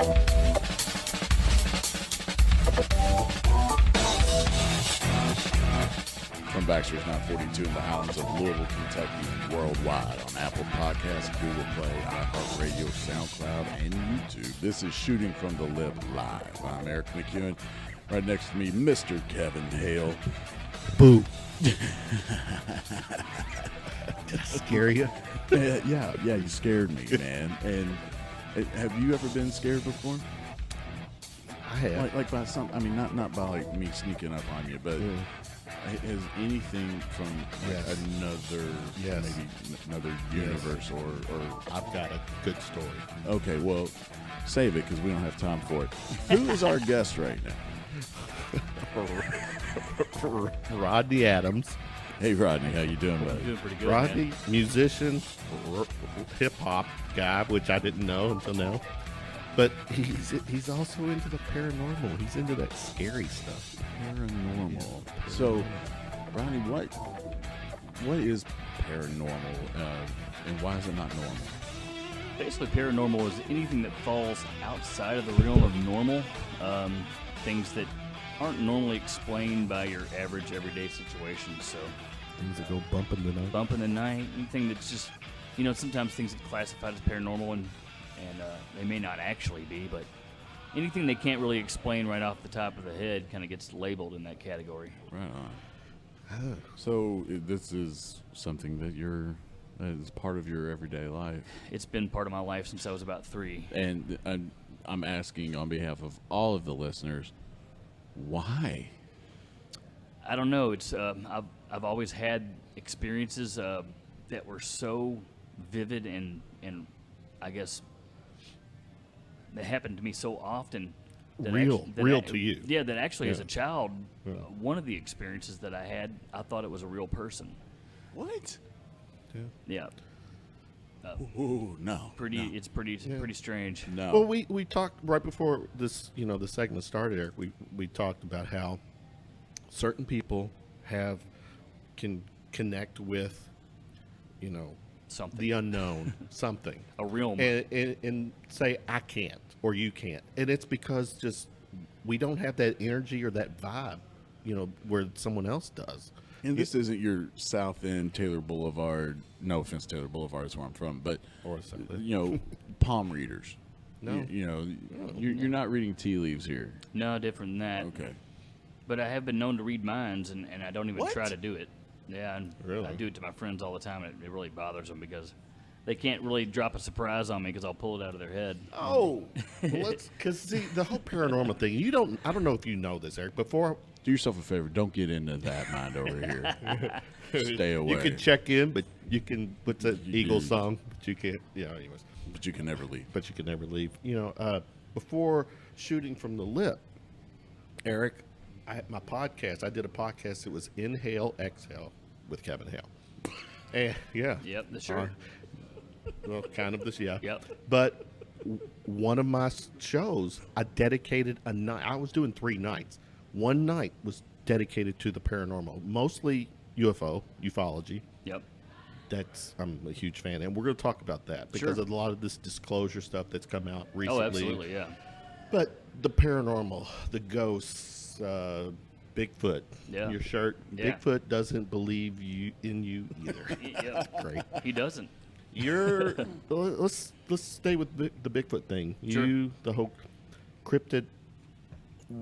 From Baxter's 942 in the Highlands of Louisville, Kentucky, and worldwide on Apple Podcasts, Google Play, iHeartRadio, SoundCloud, and YouTube. This is Shooting from the Lip Live. I'm Erik McEwen. Right next to me, Mr. Kevin Hale. Boo. Did I scare you? Yeah, you scared me, man. And have you ever been scared before? I have. Like by some, I mean, not by like me sneaking up on you, but has anything from another, maybe another universe or I've got a good story. Okay, well, save it because we don't have time for it. Who is our guest right now? Rodney Adams. Hey, Rodney, how you doing, buddy? Doing pretty good, Rodney, man. musician, hip-hop guy, which I didn't know until now. But he's also into the paranormal. He's into that scary stuff. Paranormal. So, Rodney, what is paranormal, and why is it not normal? Basically, paranormal is anything that falls outside of the realm of normal, things that aren't normally explained by your average everyday situation. So, Things that go bump in the night. bump in the night, anything that's just, sometimes things get classified as paranormal and they may not actually be, but anything they can't really explain right off the top of the head kind of gets labeled in that category. Right on. So this is something that is part of your everyday life. It's been part of my life since I was about 3. And I'm asking on behalf of all of the listeners, why? I don't know. It's I've always had experiences that were so vivid and I guess that happened to me so often. Real to you. Yeah, that actually as a child, one of the experiences that I had, I thought it was a real person. What? Yeah. Ooh, no. It's pretty strange. No. Well, we talked right before this, the segment started, Eric. We talked about how certain people can connect with, Something. the unknown, something. A realm. And say, I can't, or you can't. And it's because just we don't have that energy or that vibe, where someone else does. And this isn't your South End Taylor Boulevard. No offense, Taylor Boulevard is where I'm from, but palm readers. No. You're not reading tea leaves here. No, different than that. Okay. But I have been known to read minds, and I don't even What? try to do it. Yeah, and Really? I do it to my friends all the time, and it really bothers them because they can't really drop a surprise on me because I'll pull it out of their head. Oh, because see, the whole paranormal thing, I don't know if you know this, Eric, before. Do yourself a favor. Don't get into that mind over here. Stay away. You can check in, but you can, what's that Eagle song? But you can't, anyways. But you can never leave. But you can never leave. Before Shooting from the Lip, Eric, my podcast, I did a podcast. It was Inhale, Exhale with Kevin Hale. And yeah. Yep, sure. Well, kind of this, yeah. Yep. But one of my shows, I dedicated a night. I was doing 3 nights. One night was dedicated to the paranormal, mostly ufology. Yep. I'm a huge fan, and we're going to talk about that because Sure. of a lot of this disclosure stuff that's come out recently. Oh, absolutely, yeah. But the paranormal, the ghosts, Bigfoot, Yeah. your shirt. Yeah. Bigfoot doesn't believe in you either. Yep. Great. He doesn't. Let's stay with the Bigfoot thing. Sure. You, the whole Cryptid.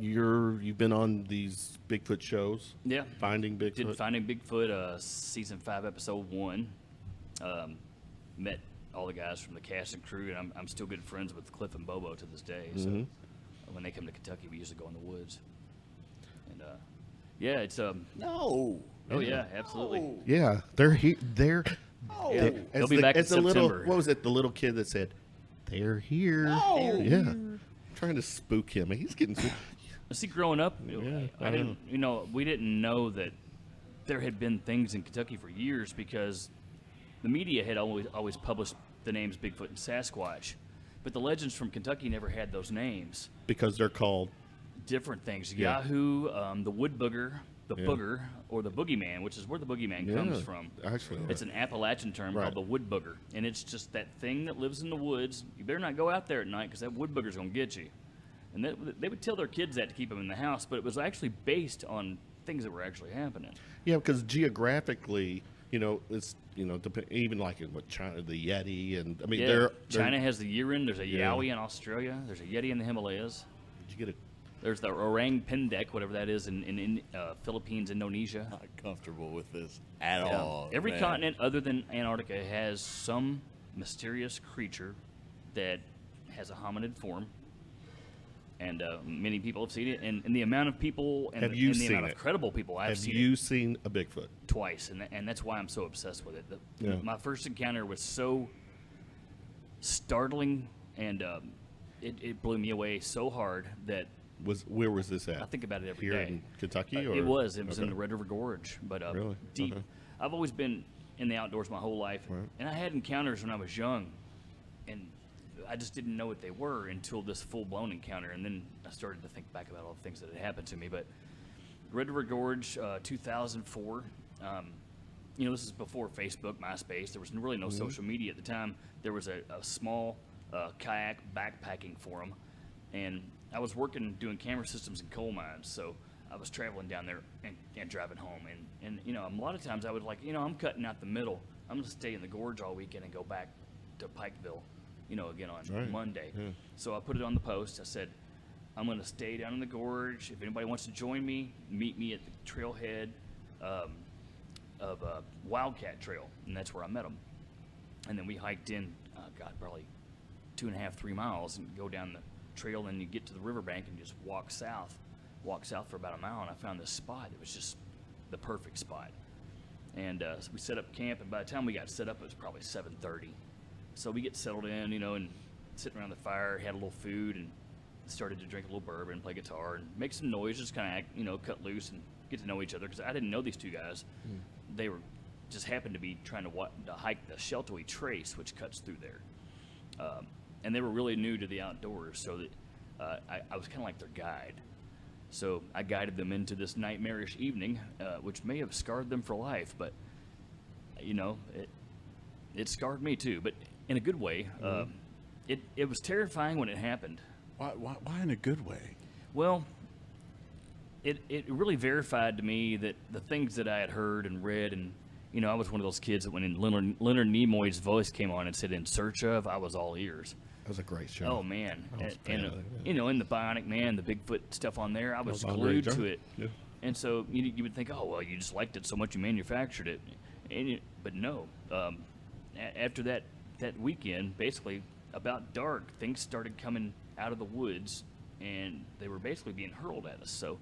You've been on these Bigfoot shows. Yeah. Finding Bigfoot. Did Finding Bigfoot, season 5, episode 1. Met all the guys from the cast and crew, and I'm still good friends with Cliff and Bobo to this day. So when they come to Kentucky, we usually go in the woods. And yeah, it's No. Oh yeah, absolutely. Yeah, they're here. They're. Yeah. They'll be back in September. What was it? The little kid that said, "They're here." No. Yeah. I'm trying to spook him. He's getting. See, growing up, I we didn't know that there had been things in Kentucky for years because the media had always published the names Bigfoot and Sasquatch, but the legends from Kentucky never had those names. Because they're called. Different things. Yeah. Yahoo, the Wood Booger, the booger or the boogeyman, which is where the boogeyman comes from. Actually, it's an Appalachian term called the wood booger, and it's just that thing that lives in the woods. You better not go out there at night because that wood booger's gonna get you. And they would tell their kids that to keep them in the house, but it was actually based on things that were actually happening. Yeah, because geographically, it's even like in China, the Yeti, and I mean, China has the Yiran. There's a Yowie in Australia. There's a Yeti in the Himalayas. Did you get There's the orang pendek, whatever that is, in Philippines, Indonesia. Not comfortable with this at all. Every continent other than Antarctica has some mysterious creature that has a hominid form. And many people have seen it, and the amount of people and the amount of credible people I've seen. Have you seen a Bigfoot? Twice, and that's why I'm so obsessed with it. My first encounter was so startling, and it blew me away so hard that. Where was this at? I think about it every day. Here in Kentucky? It was in the Red River Gorge, but really? Deep. Okay. I've always been in the outdoors my whole life, and I had encounters when I was young, and I just didn't know what they were until this full-blown encounter, and then I started to think back about all the things that had happened to me. But Red River Gorge, 2004. This is before Facebook, MySpace. There was really no social media at the time. There was a small kayak backpacking forum, and I was working doing camera systems in coal mines, so I was traveling down there and driving home. And a lot of times I would I'm cutting out the middle. I'm going to stay in the gorge all weekend and go back to Pikeville, again on Monday. Yeah. So I put it on the post. I said, I'm going to stay down in the gorge. If anybody wants to join me, meet me at the trailhead of Wildcat Trail, and that's where I met them. And then we hiked in, probably 2.5, 3 miles, and go down the trail, and you get to the riverbank and just walk south for about a mile, and I found this spot that was just the perfect spot. And so we set up camp, and by the time we got set up, it was probably 7:30. So we get settled in, and sitting around the fire, had a little food, and started to drink a little bourbon, play guitar, and make some noise, just kind of cut loose and get to know each other, because I didn't know these two guys. They were just happened to be trying to hike the Sheltowee Trace, which cuts through there. And they were really new to the outdoors, so that I was kind of like their guide. So I guided them into this nightmarish evening, which may have scarred them for life, but it scarred me too, but in a good way. It was terrifying when it happened. Why in a good way? Well, it really verified to me that the things that I had heard and read, and I was one of those kids that when Leonard Nimoy's voice came on and said "In Search of," I was all ears. That was a great show. Oh man, and in the Bionic Man, the Bigfoot stuff on there, I was glued to it. Yeah. And so you would think, oh well, you just liked it so much you manufactured it, but no. After that weekend, basically about dark, things started coming out of the woods, and they were basically being hurled at us. So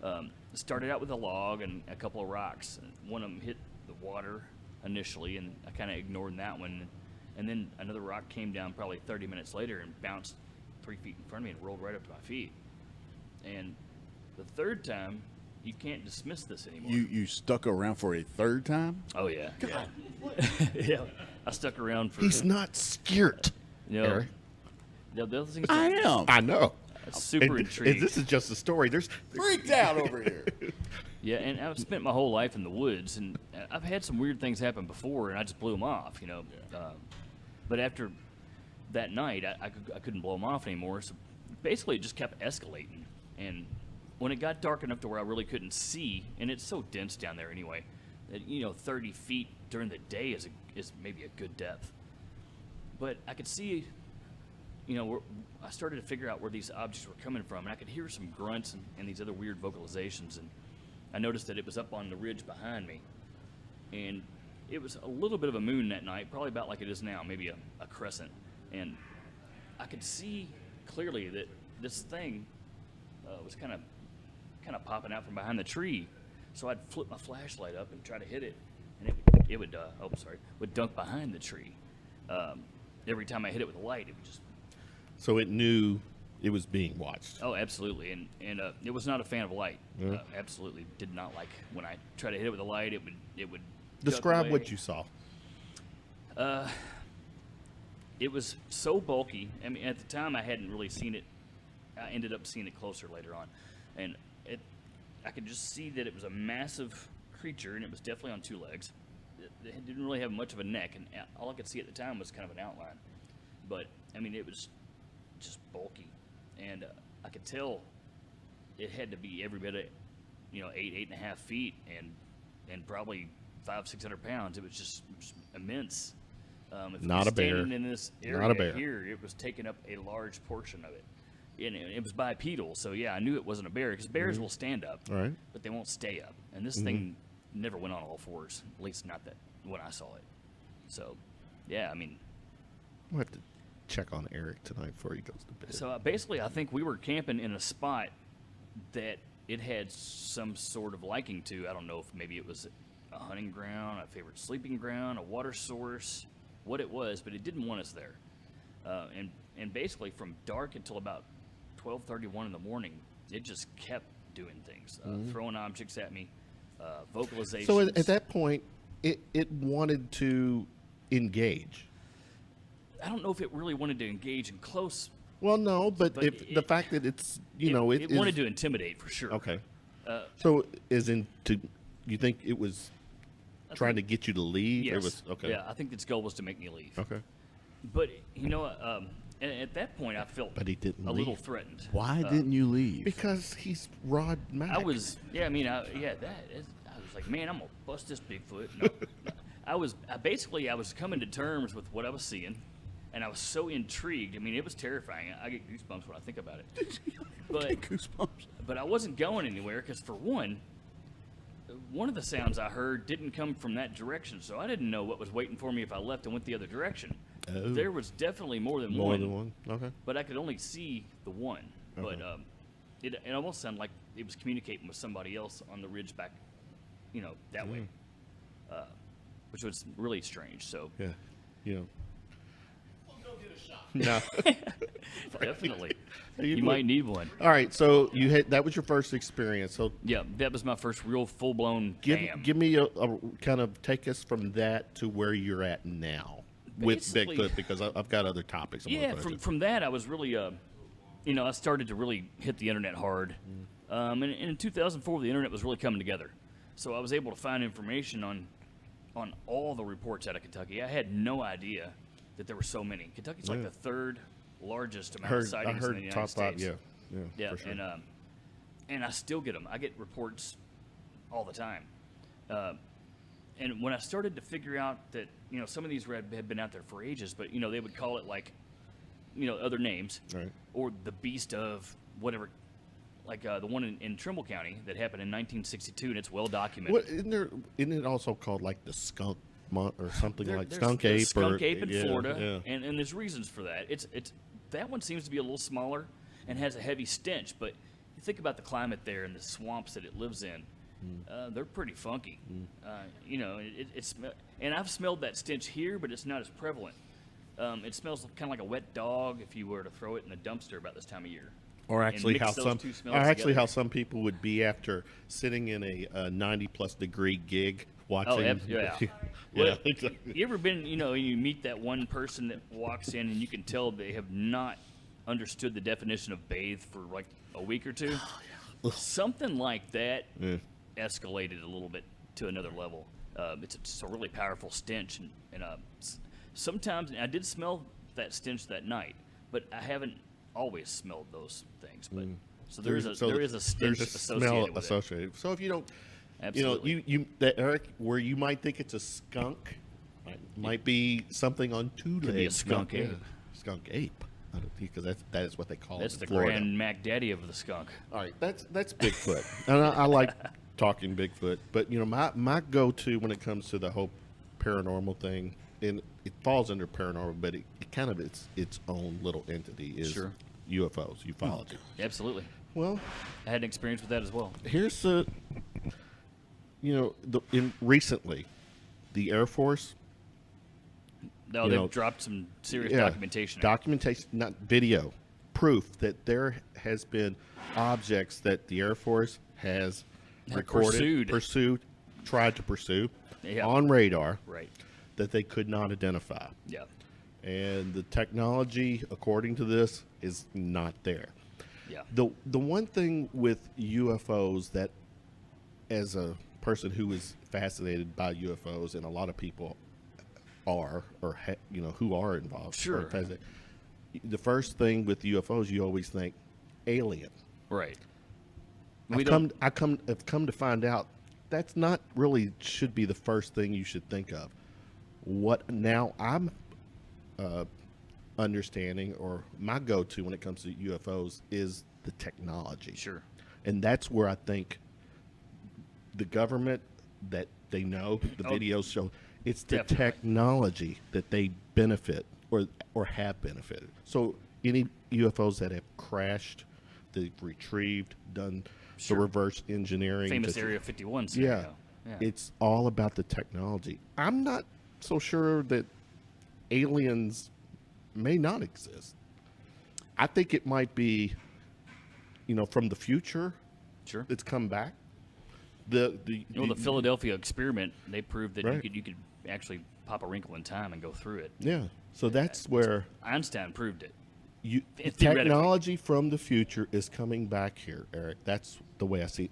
it started out with a log and a couple of rocks. One of them hit the water initially, and I kind of ignored that one. And then another rock came down probably 30 minutes later and bounced 3 feet in front of me and rolled right up to my feet. And the third time, you can't dismiss this anymore. You stuck around for a third time? Oh, yeah. God. Yeah. I stuck around for... He's not scared, Eric. The other thing I am. I know. Super intrigued. And this is just a story. There's freaked out over here. Yeah, and I've spent my whole life in the woods, and I've had some weird things happen before, and I just blew them off, Yeah. But after that night, I couldn't blow them off anymore, so basically it just kept escalating. And when it got dark enough to where I really couldn't see, and it's so dense down there anyway, that 30 feet during the day is maybe a good depth. But I could see, I started to figure out where these objects were coming from, and I could hear some grunts and these other weird vocalizations, and I noticed that it was up on the ridge behind me, and it was a little bit of a moon that night, probably about like it is now, maybe a crescent, and I could see clearly that this thing was kind of popping out from behind the tree. So I'd flip my flashlight up and try to hit it, and it would dunk behind the tree. Every time I hit it with a light, it would just. So it knew it was being watched. Oh, absolutely, and it was not a fan of light. Absolutely did not like when I tried to hit it with a light. It would. Describe what you saw. It was so bulky. I mean, at the time I hadn't really seen it. I ended up seeing it closer later on, and I could just see that it was a massive creature, and it was definitely on two legs. It didn't really have much of a neck, and all I could see at the time was kind of an outline. But, I mean, it was just bulky. And I could tell it had to be every bit of, 8.5 feet, and probably 500-600 pounds. It was just immense. If Not a bear. Standing in this area Not a bear. here, it was taking up a large portion of it. And it was bipedal, so yeah, I knew it wasn't a bear, because bears will stand up, Right. but they won't stay up. And this thing never went on all fours, at least not that when I saw it. So, yeah, I mean, We'll have to check on Eric tonight before he goes to bed. so basically, I think we were camping in a spot that it had some sort of liking to. I don't know if maybe it was a hunting ground, a favorite sleeping ground, a water source, what it was, but it didn't want us there. And basically, from dark until about 12:31 in the morning, it just kept doing things, throwing objects at me, vocalizations. So at that point, it wanted to engage. I don't know if it really wanted to engage in close. Well, no, but But if the fact that it's it it wanted is- to intimidate for sure. Okay. Uh, So you think it was trying to get you to leave? yes. It was okay. Yeah, I think its goal was to make me leave. Okay. But at that point, I felt But he didn't a leave. little threatened. Why didn't you leave? Because he's Rod Mack. I was, I was like, man, I'm gonna bust this Bigfoot. No, I was coming to terms with what I was seeing, and I was so intrigued. I mean, it was terrifying. I get goosebumps when I think about it. But Goosebumps. But I wasn't going anywhere because, for one of the sounds I heard didn't come from that direction, so I didn't know what was waiting for me if I left and went the other direction. Oh. There was definitely more than More one. than one. Okay. But I could only see the one. Okay. But it almost sounded like it was communicating with somebody else on the ridge back, that way, which was really strange. So Yeah. No. definitely, You you would- might need one. All right. So that was your first experience. So Yeah, that was my first real full-blown bam. give me a kind of take us from that to where you're at now with Basically- Bigfoot, because I've got other topics. I'm gonna Yeah, go into. from that I was really, I started to really hit the internet hard. And in 2004, the internet was really coming together. So I was able to find information on all the reports out of Kentucky. I had no idea that there were so many. Kentucky's like Yeah. the third largest amount of I sightings in the heard United top five. States. Yeah, for sure. And I still get them. I get reports all the time. And when I started to figure out that, some of these had been out there for ages, but, they would call it like, other names. Right. Or the beast of whatever, like the one in Trimble County that happened in 1962, and it's well documented. What isn't it also called like the skunk month or something like There's skunk ape? skunk or, ape in yeah, Florida, Yeah. and there's reasons for that. It's that one seems to be a little smaller and has a heavy stench, but you think about the climate there and the swamps that it lives in. They're pretty funky. And I've smelled that stench here, but it's not as prevalent. It smells kind of like a wet dog if you were to throw it in a dumpster about this time of year. Or And actually, mix how those some two smells together. how some people would be after sitting in a 90+ degree gig watching. Oh, yeah. yeah. Well, you ever been, you meet that one person that walks in and you can tell they have not understood the definition of bathe for like a week or two? Something like that Yeah. escalated a little bit to another level. It's a really powerful stench. And sometimes, and I did smell that stench that night, but I haven't always smelled those things. But So there is a stench there's a associated smell with it. associated. So if you don't, Absolutely. Eric, where you might think it's a skunk, might be something on two legs. Could be a skunk Yeah. ape. Skunk ape. I don't think, because that is what they call That's it the in Florida. grand Mac Daddy of the skunk. All right, that's Bigfoot, and I like talking Bigfoot. But my go-to when it comes to the whole paranormal thing, and it falls under paranormal, but it kind of its own little entity is Sure. UFOs, ufology. Absolutely. Well, I had an experience with that as well. here's recently, the Air Force. No, You they've know, dropped some serious Yeah, documentation. Documentation, not video, proof that there has been objects that the Air Force has Have recorded, pursued. tried to pursue Yeah. on radar Right. that they could not identify. Yeah. And the technology, according to this, is not there. Yeah. The one thing with UFOs that as a person who is fascinated by UFOs, and a lot of people are, or who are involved. Sure. The first thing with UFOs, you always think alien. Right. I've come to find out that's not really should be the first thing you should think of. What now I'm understanding, or my go-to when it comes to UFOs, is the technology. Sure. And that's where I think the government, that they know, the videos show, it's the technology that they benefit or have benefited. So any UFOs that have crashed, they've retrieved, done the reverse engineering. Famous Area 51 scenario. Yeah. It's all about the technology. I'm not so sure that aliens may not exist. I think it might be, from the future. Sure. It's come back. The Philadelphia experiment, they proved that right. you could actually pop a wrinkle in time and go through it. Yeah. So that's where Einstein proved it. Technology from the future is coming back here, Eric. That's the way I see it.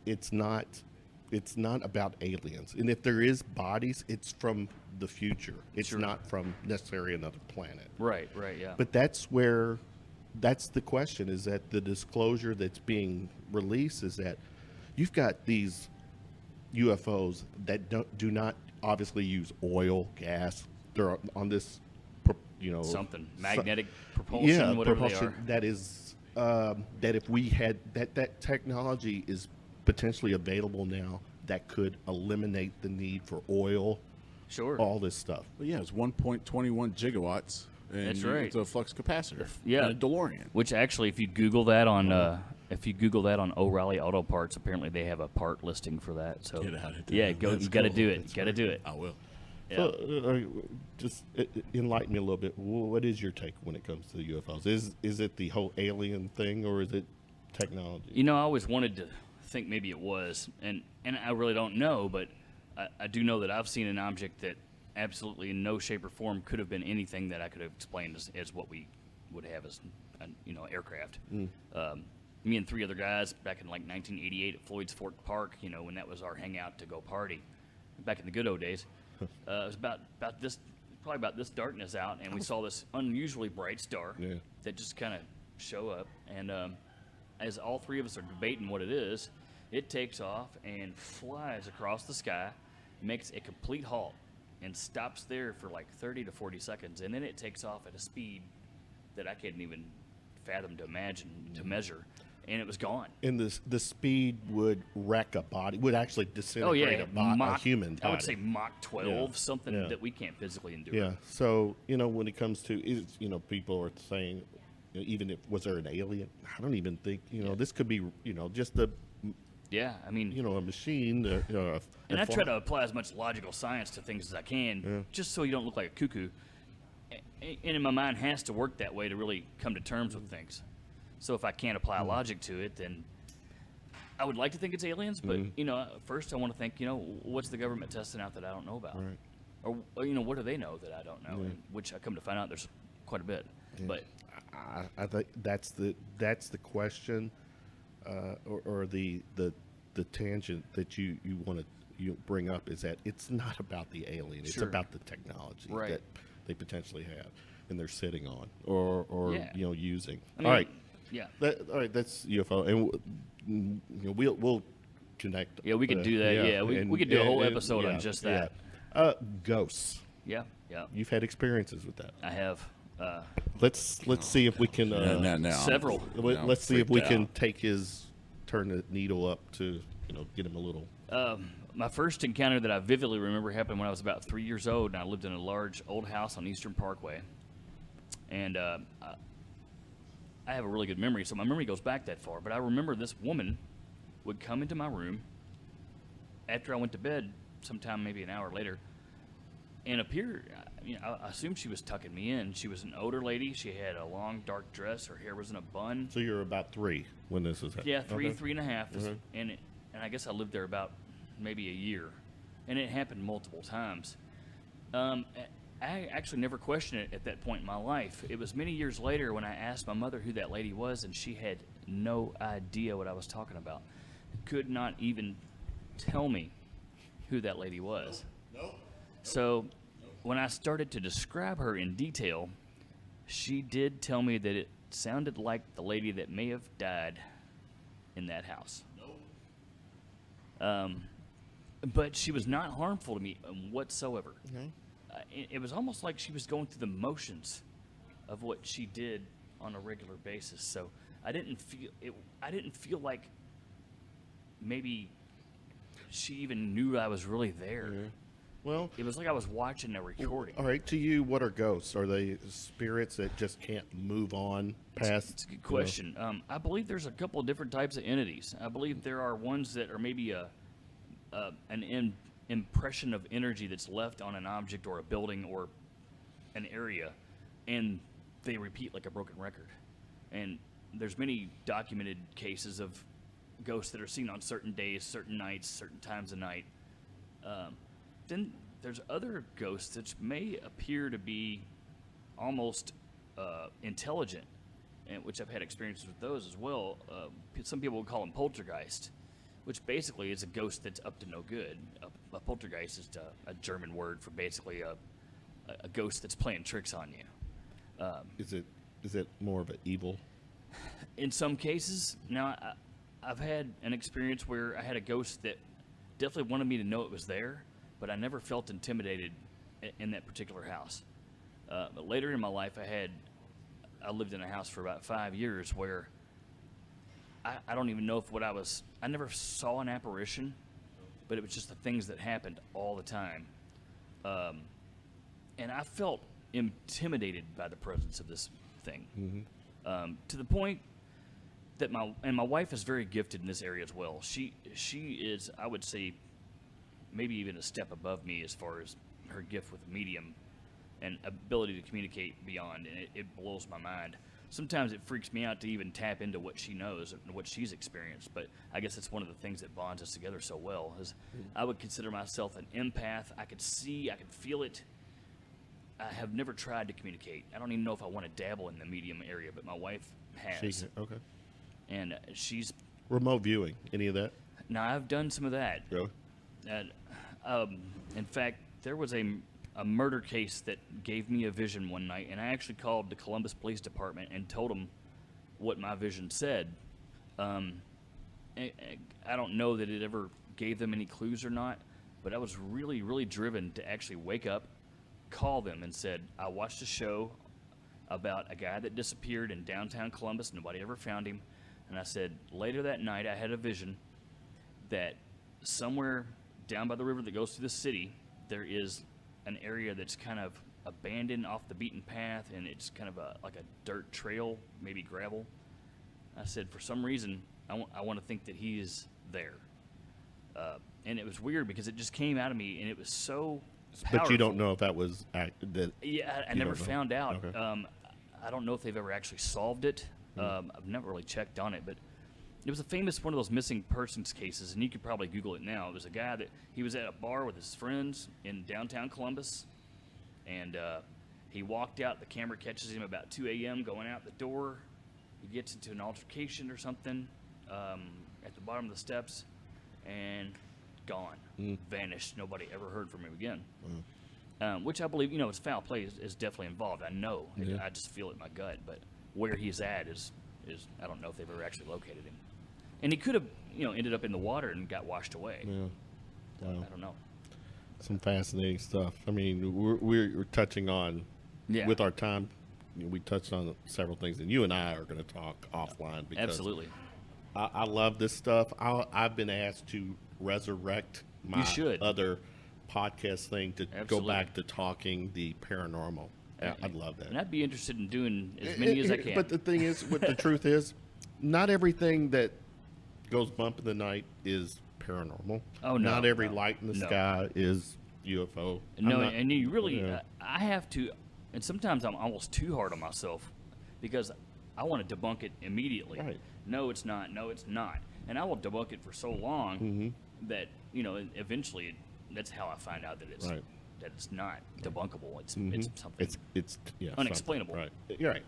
It's not about aliens. And if there is bodies, it's from the future. It's not from necessarily another planet. Right, yeah. But that's the question, is that the disclosure that's being released is that you've got these UFOs that do not obviously use oil, gas. They're on this, something magnetic propulsion, whatever propulsion they are. that is that if we had that technology is potentially available now that could eliminate the need for oil. Sure. All this stuff. Well, yeah, it's 1.21 gigawatts. And that's right. It's a flux capacitor. Yeah. And a DeLorean. Which actually, if you Google that on O'Reilly Auto Parts, apparently they have a part listing for that. So get out of there. Yeah, go. That's You got to cool. do it. That's You got to right. do it. I will. Yeah. So, just enlighten me a little bit. What is your take when it comes to the UFOs? Is it the whole alien thing, or is it technology? I always wanted to think maybe it was, and I really don't know, but I do know that I've seen an object that absolutely in no shape or form could have been anything that I could have explained as what we would have as aircraft. Me and 3 other guys back in like 1988 at Floyd's Fork Park, when that was our hangout to go party back in the good old days. It was about this darkness out, and we saw this unusually bright star that just kind of show up, and as all 3 of us are debating what it is, it takes off and flies across the sky, makes a complete halt, and stops there for like 30 to 40 seconds, and then it takes off at a speed that I can't even fathom to imagine, to measure, and it was gone. And the speed would wreck a body, would actually disintegrate a human body. I would say Mach 12, something that we can't physically endure. Yeah, so, when it comes to, people are saying, even if, was there an alien? I don't even think, this could be, just a... Yeah, I mean... a machine. And I try to apply as much logical science to things as I can, just so you don't look like a cuckoo. And in my mind has to work that way to really come to terms with things. So if I can't apply logic to it, then I would like to think it's aliens, but, first I want to think, what's the government testing out that I don't know about? Right. Or what do they know that I don't know? And which I come to find out there's quite a bit. Yeah. But I think that's the question, or the tangent that you want to bring up, is that it's not about the alien. It's about the technology that they potentially have and they're sitting on or using. I mean, all right. Yeah. All right. That's UFO, and we'll connect. Yeah, we could do that. Yeah, we could do a whole episode on just that. Yeah. Ghosts. Yeah. You've had experiences with that. I have. Let's see if we can. Now. Several. Let's see if we can turn the needle up to get him a little. My first encounter that I vividly remember happened when I was about 3 years old, and I lived in a large old house on Eastern Parkway. And I have a really good memory, so my memory goes back that far. But I remember this woman would come into my room after I went to bed, sometime maybe an hour later, and appear. I assumed she was tucking me in. She was an older lady. She had a long dark dress. Her hair was in a bun. So you're about 3 when this is happening. Yeah, 3 and a half, Mm-hmm. and I guess I lived there about maybe a year, and it happened multiple times. I actually never questioned it at that point in my life. It was many years later when I asked my mother who that lady was, and she had no idea what I was talking about. Could not even tell me who that lady was. So when I started to describe her in detail, she did tell me that it sounded like the lady that may have died in that house. But she was not harmful to me whatsoever. Okay. It was almost like she was going through the motions of what she did on a regular basis. So I didn't feel like maybe she even knew I was really there. Yeah. Well, It was like I was watching a recording. all right. To you, what are ghosts? Are they spirits that just can't move on past? It's a good question. I believe there's a couple of different types of entities. I believe there are ones that are maybe an impression of energy that's left on an object or a building or an area, and they repeat like a broken record. And there's many documented cases of ghosts that are seen on certain days, certain nights, certain times of night. Then there's other ghosts that may appear to be almost intelligent, and which I've had experiences with those as well. Some people would call them poltergeist, which basically is a ghost that's up to no good. A poltergeist is a German word for basically a ghost that's playing tricks on you. Is it more of an evil? In some cases, now I've had an experience where I had a ghost that definitely wanted me to know it was there, but I never felt intimidated in that particular house. But later in my life, I lived in a house for about 5 years where I don't even know if I never saw an apparition, but it was just the things that happened all the time. And I felt intimidated by the presence of this thing. To the point that my wife is very gifted in this area as well. She is, I would say, maybe even a step above me as far as her gift with medium and ability to communicate beyond, and it blows my mind. Sometimes it freaks me out to even tap into what she knows and what she's experienced, but I guess it's one of the things that bonds us together so well. Is I would consider myself an empath. I could see, I could feel it. I have never tried to communicate. I don't even know if I want to dabble in the medium area, but my wife has. Okay. And she's... Remote viewing, any of that? Now, I've done some of that. Really? In fact, there was a murder case that gave me a vision one night, and I actually called the Columbus Police Department and told them what my vision said. I don't know that it ever gave them any clues or not, but I was really, really driven to actually wake up, call them, and said, I watched a show about a guy that disappeared in downtown Columbus. Nobody ever found him. And I said, later that night, I had a vision that somewhere down by the river that goes through the city, there is an area that's kind of abandoned off the beaten path, and it's kind of like a dirt trail, maybe gravel. I said, for some reason, I want to think that he is there. And it was weird because it just came out of me, and it was so powerful. But you don't know if that was... Yeah, I never found out. Okay. I don't know if they've ever actually solved it. I've never really checked on it, but it was a famous one of those missing persons cases, and you could probably Google it now. It was a guy that he was at a bar with his friends in downtown Columbus, and he walked out. The camera catches him about 2 a.m. going out the door. He gets into an altercation or something at the bottom of the steps, and gone, vanished. Nobody ever heard from him again. Which I believe, it's foul play is definitely involved. I know. Yeah. I just feel it in my gut, but where he's at is I don't know if they've ever actually located him. And he could have, ended up in the water and got washed away. Yeah. Wow. I don't know. Some fascinating stuff. I mean, we're touching on, with our time, we touched on several things, and you and I are going to talk offline. Because absolutely. I love this stuff. I've been asked to resurrect my other podcast thing to go back to talking the paranormal. I'd love that. And I'd be interested in doing as many as I can. But the thing is, what the truth is, not everything that goes bump in the night is paranormal. Oh, no. Not every light in the sky is UFO. No, and you really, I have to, and sometimes I'm almost too hard on myself because I want to debunk it immediately. Right. No, it's not. No, it's not. And I will debunk it for so long that, eventually that's how I find out that it's that it's not debunkable. It's something it's unexplainable. Right. You're right.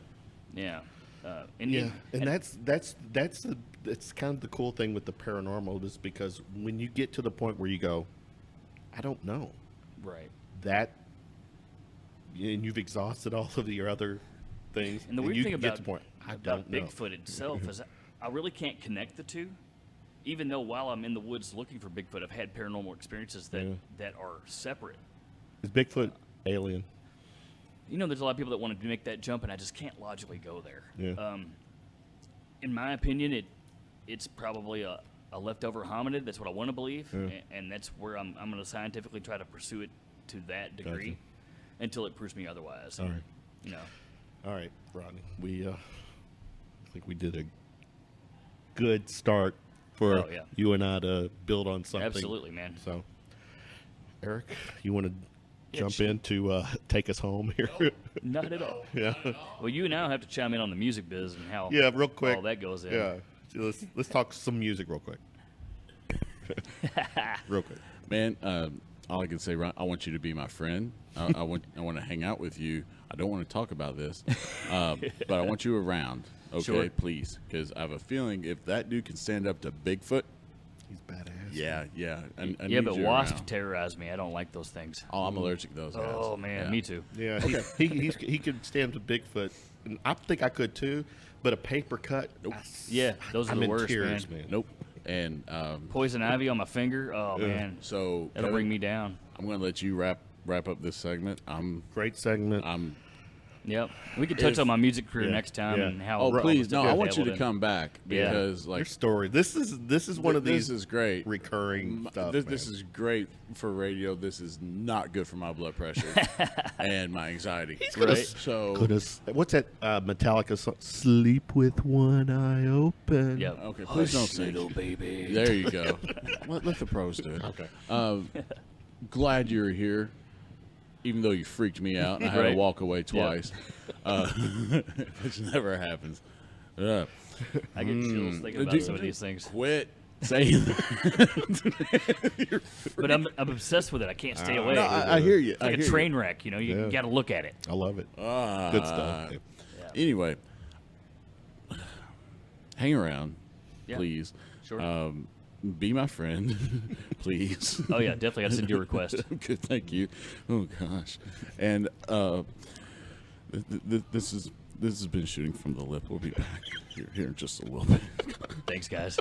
Yeah. That's kind of the cool thing with the paranormal, is because when you get to the point where you go, I don't know, right? And you've exhausted all of your other things, And the weird thing about I don't know. Bigfoot itself is I really can't connect the two. Even though while I'm in the woods looking for Bigfoot, I've had paranormal experiences that are separate. Is Bigfoot alien? You know, there's a lot of people that want to make that jump, and I just can't logically go there. Yeah. In my opinion, it's probably a leftover hominid. That's what I want to believe, and that's where I'm going to scientifically try to pursue it to that degree until it proves me otherwise. All right. You know. All right, Rodney. I think we did a good start for you and I to build on something. Absolutely, man. So, Eric, you want to jump in to take us home here? Not at all. Yeah. Well, you now have to chime in on the music biz and how real quick. all that goes in. Yeah. Let's talk some music real quick. Real quick. Man, all I can say, Ron, I want you to be my friend. I want to hang out with you. I don't want to talk about this, but I want you around, okay, Sure. please, because I have a feeling if that dude can stand up to Bigfoot, He's badass. yeah. I Yeah, need but you wasps around. terrorize me. I don't like those things. Oh, I'm allergic to those guys. Oh man, Yeah. me too. Yeah, he could stand to Bigfoot, and I think I could too. But a paper cut, Nope. Yeah, those are I'm the in worst, tears, man. Nope. And Poison ivy on my finger. Oh man, so that'll Kevin, bring me down. I'm going to let you wrap up this segment. Great segment. Yep, we could touch on my music career Yeah, next time yeah. and how. Oh, please, no! I want you to dabbled in- come back Yeah. because, Your like, story. This is one of these. This is great. Recurring stuff. This is great for radio. This is not good for my blood pressure and my anxiety. Right. So, What's that Metallica song? Sleep with one eye open. Yep. okay, please don't Hush, sing. little baby. There you go. let the pros do it. Okay. Glad you're here, even though you freaked me out and I had to Right. walk away twice, which never happens. I get chills thinking about some of these things. Quit saying that. But I'm obsessed with it. I can't stay away. No, I hear you. It's like I a hear train wreck. You know, you got to look at it. I love it. You. Good stuff. Anyway, hang around, Yeah. please. Sure. Be my friend, please. Oh yeah, definitely. I'll send you a request. Good, thank you. Oh gosh, and this has been Shooting from the Lip. We'll be back here in just a little bit. Thanks, guys.